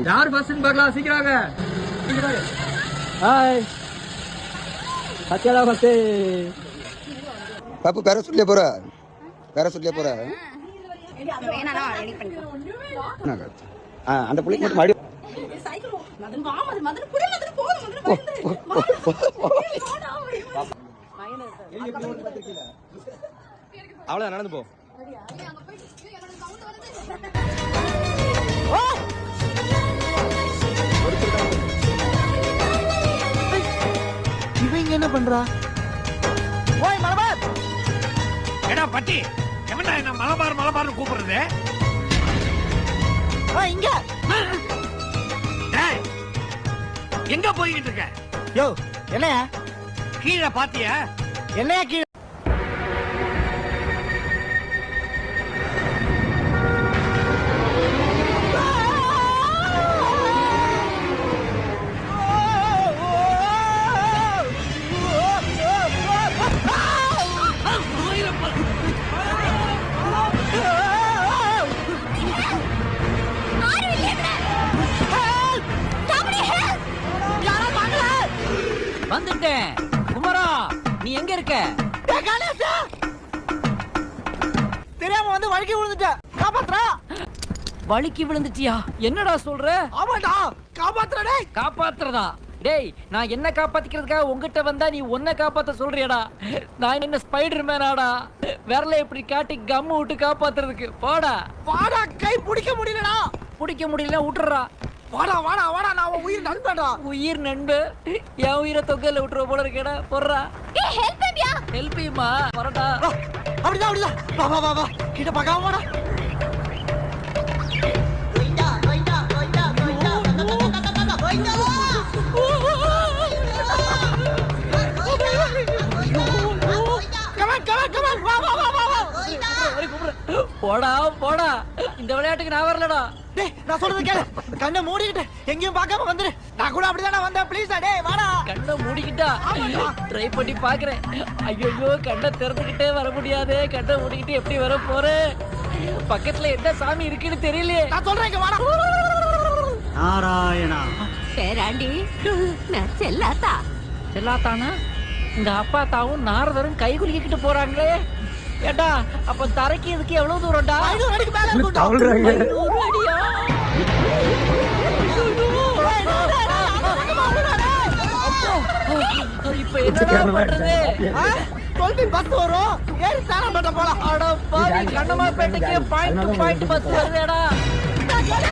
யார் பஸ் பார்க்கலாம் சீக்கிராங்க. Hi சத்யாடா bus. பாப்பு பேர சொல்லியே போற, பேர சொல்லியே போற. அந்த பிள்ளைக்கு மட்டும் மறுபடியும் அவ்வளவுதான், நடந்து போ. இவங்க என்ன பண்றா? ஓய் மலபார், எடா பட்டி, எவன்டா என்ன மலபார் மலபார்னு கூப்பிடுறது? ஓய் இங்க. டேய், எங்க போயிட்டு இருக்க? யோ, என்னையா? கீழ பாத்தியா? என்னையா கீழ? வந்துட்டேன். குமரா, நீ எங்க இருக்க? தெரியாம வந்து வழுக்கி விழுந்துட்டேன். காப்பாத்துறா. வழுக்கி விழுந்துட்டியா? என்னடா சொல்ற? ஆமாடா, காப்பாத்துறா. டேய், காப்பாத்துறதா? டேய், நான் என்ன காப்பாத்திக்கிறதுக்காக உங்ககிட்ட வந்தா நீ உன்னை காப்பாத்த சொல்றியாடா? நான் என்ன ஸ்பைடர் மேனாடா? விரல இப்படி காட்டி கம்மு விட்டு காப்பாத்துறதுக்கு? வாடா வாடா, கை பிடிக்க முடியலடா. பிடிக்க முடியல, விட்டுறா. வாடா வாடா வாடா, நான் உன் உயிர் நண்பன்டா. உயிர் நண்பு? என் உயிரை தொகையில விட்டுற போல இருக்கேடா. போடுறா. ஹெல்ப் யூமா. வரடா. அப்படிதான் அப்படிதான். வா வா வா வா, கிட்ட பார்க்காம வாடா. போடா போடா, இந்த விளையாட்டுக்கு நான் வரலடா. டேய், நான் சொல்றது கேளு. கண்ணை மூடிக்கிட்டு எங்கேயும் பார்க்காம வந்துரு. நான் கூட அப்படிதான் வந்தேன். ப்ளீஸ் டேய், வாடா. கண்ணை மூடிக்கிட்டா ட்ரை பண்ணி பாக்குறேன். ஐயோ, கண்ணை திறந்துக்கிட்டே வர முடியாது. கண்ணை மூடிக்கிட்டு எப்படி வர போறேன்? பக்கத்துல என்ன சாமி இருக்குன்னு தெரியலையே. நான் சொல்றேன், இங்க வாடா. நாராயணா. பேராண்டி, நான் செல்லாத்தா. செல்லாத்தானா? இந்த அப்பா தாவும் நாரதரும் கை குலுக்கிட்டு போறாங்களே. ஏண்டா, அப்ப தரைக்கு இதுக்கு எவ்வளவு தூரம்டா? 500 அடிக்கு மேல இருக்கும்டா. 500 அடியா? இப்ப என்னடா பண்றது? பஸ் வரும், ஏறி தானே போலாம். அட பாவி, கண்ணமாப்பேட்டைக்கு பாயிண்ட் டு பாயிண்ட் பஸ் வருதேடா.